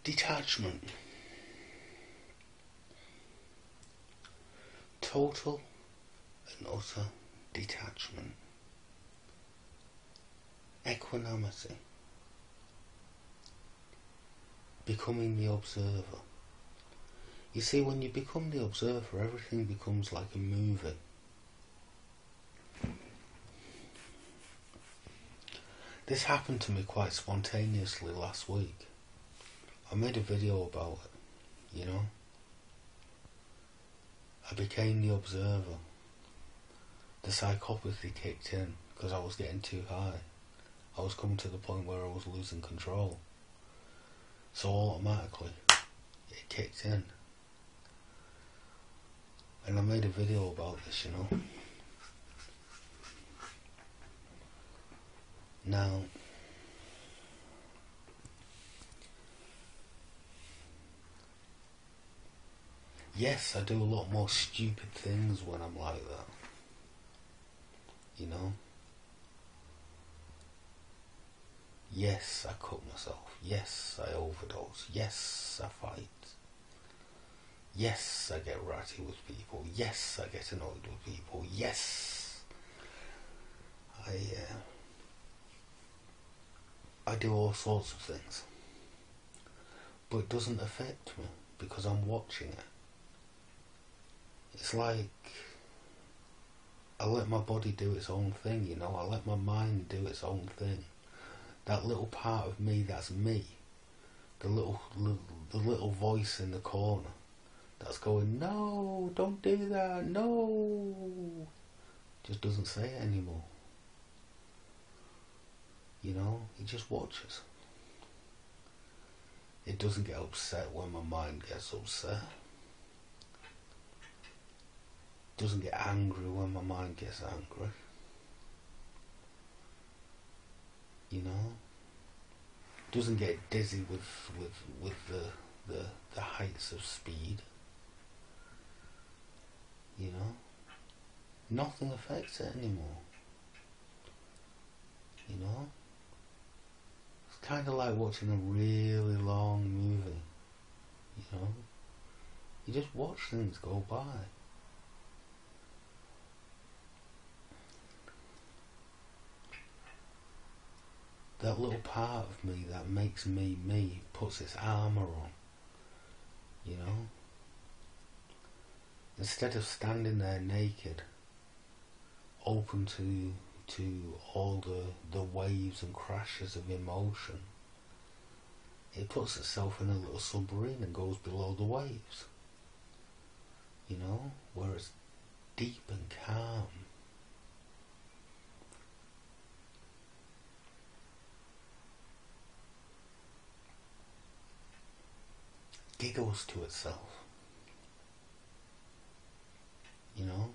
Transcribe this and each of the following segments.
Detachment. Total and utter detachment. Equanimity. Becoming the observer. You see, when you become the observer, everything becomes like a movie. This happened to me quite spontaneously last week. I made a video about it, you know. I became the observer. The psychopathy kicked in because I was getting too high. I was coming to the point where I was losing control. So automatically, it kicked in. And I made a video about this, you know. Now, yes, I do a lot more stupid things when I'm like that. You know? Yes, I cut myself. Yes, I overdose. Yes, I fight. Yes, I get ratty with people. Yes, I get annoyed with people. Yes, I do all sorts of things. But it doesn't affect me because I'm watching it. It's like I let my body do its own thing, you know. I let my mind do its own thing. That little part of me that's me, the little voice in the corner that's going, no, don't do that, no, just doesn't say it anymore. You know, it just watches. It doesn't get upset when my mind gets upset. It doesn't get angry when my mind gets angry. You know? It doesn't get dizzy with the heights of speed. You know? Nothing affects it anymore. You know? It's kind of like watching a really long movie. You know? You just watch things go by. That little part of me that makes me me puts its armour on. You know? Instead of standing there naked, open to all the waves and crashes of emotion, it puts itself in a little submarine and goes below the waves. You know? Where it's deep and calm. Giggles to itself. You know?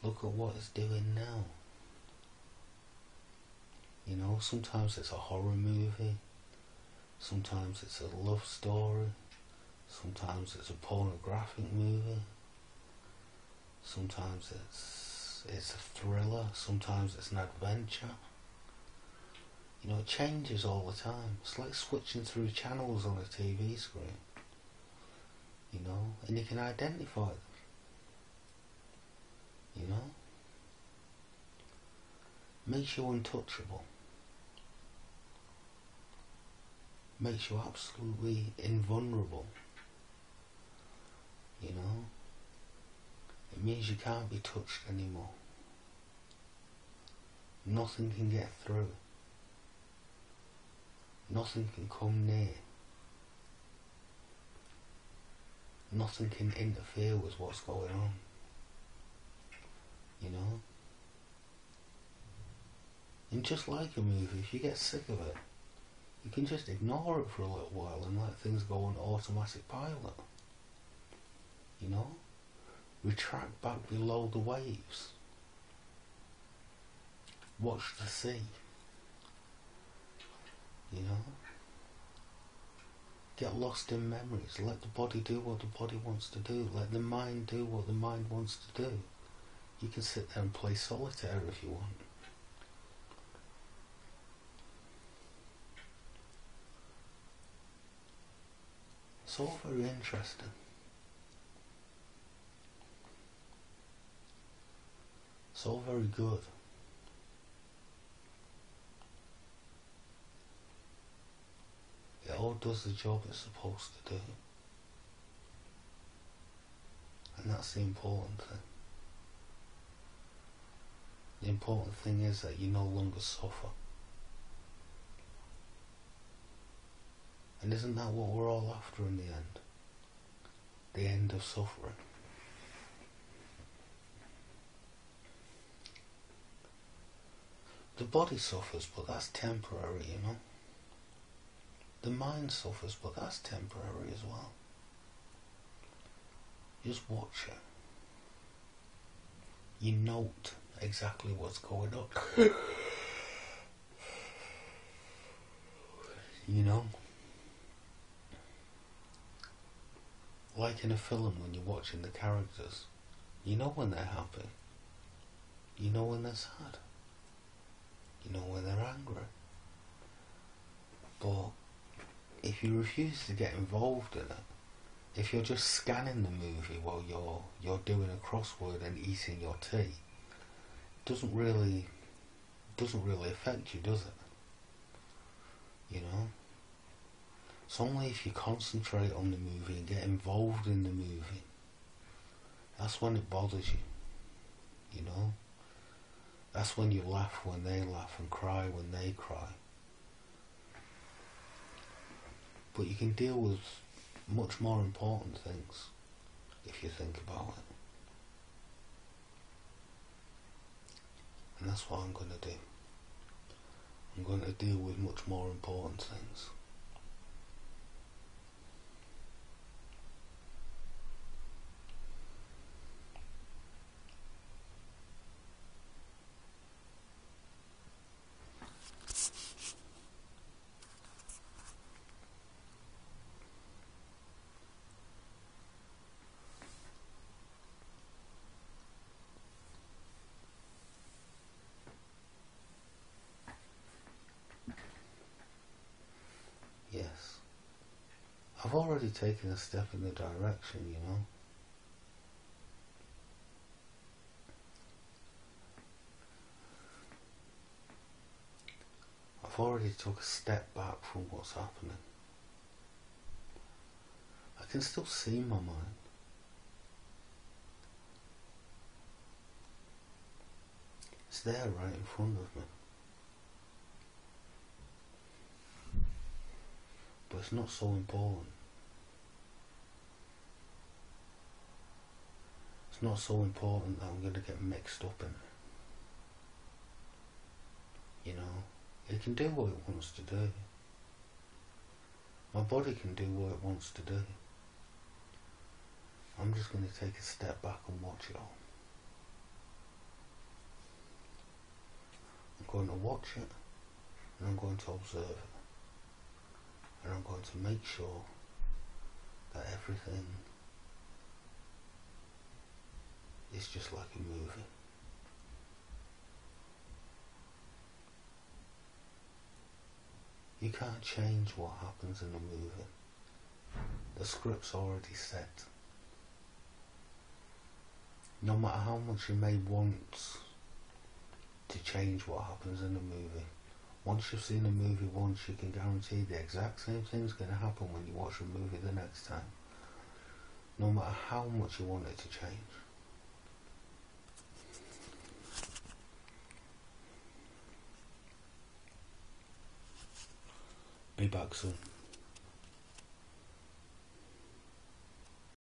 Look at what it's doing now. You know, sometimes it's a horror movie. Sometimes it's a love story. Sometimes it's a pornographic movie. Sometimes it's a thriller. Sometimes it's an adventure. You know, it changes all the time. It's like switching through channels on a TV screen. You know, and you can identify them. You know? Makes you untouchable. Makes you absolutely invulnerable. You know? It means you can't be touched anymore. Nothing can get through. Nothing can come near. Nothing can interfere with what's going on. You know? And just like a movie, if you get sick of it, you can just ignore it for a little while and let things go on automatic pilot. You know? Retract back below the waves. Watch the sea. You know? Get lost in memories. Let the body do what the body wants to do. Let the mind do what the mind wants to do. You can sit there and play solitaire if you want. It's all very interesting. It's all very good. It all does the job it's supposed to do. And that's the important thing. The important thing is that you no longer suffer. And isn't that what we're all after in the end? The end of suffering. The body suffers, but that's temporary, you know. The mind suffers, but that's temporary as well. Just watch it. You note exactly what's going on. You know? Like in a film when you're watching the characters, you know when they're happy. You know when they're sad. You know when they're angry. But if you refuse to get involved in it, if you're just scanning the movie while you're doing a crossword and eating your tea, it doesn't really affect you, does it? You know? It's only if you concentrate on the movie and get involved in the movie, that's when it bothers you. You know? That's when you laugh when they laugh and cry when they cry. But you can deal with much more important things if you think about it. And that's what I'm going to do. I'm going to deal with much more important things. Yes. I've already taken a step in the direction, you know. I've already took a step back from what's happening. I can still see my mind. It's there right in front of me. But it's not so important. It's not so important that I'm going to get mixed up in it. You know, it can do what it wants to do. My body can do what it wants to do. I'm just going to take a step back and watch it all. I'm going to watch it, and I'm going to observe it. And I'm going to make sure that everything is just like a movie. You can't change what happens in a movie. The script's already set. No matter how much you may want to change what happens in a movie, once you've seen a movie once, you can guarantee the exact same thing's going to happen when you watch a movie the next time. No matter how much you want it to change. Be back soon.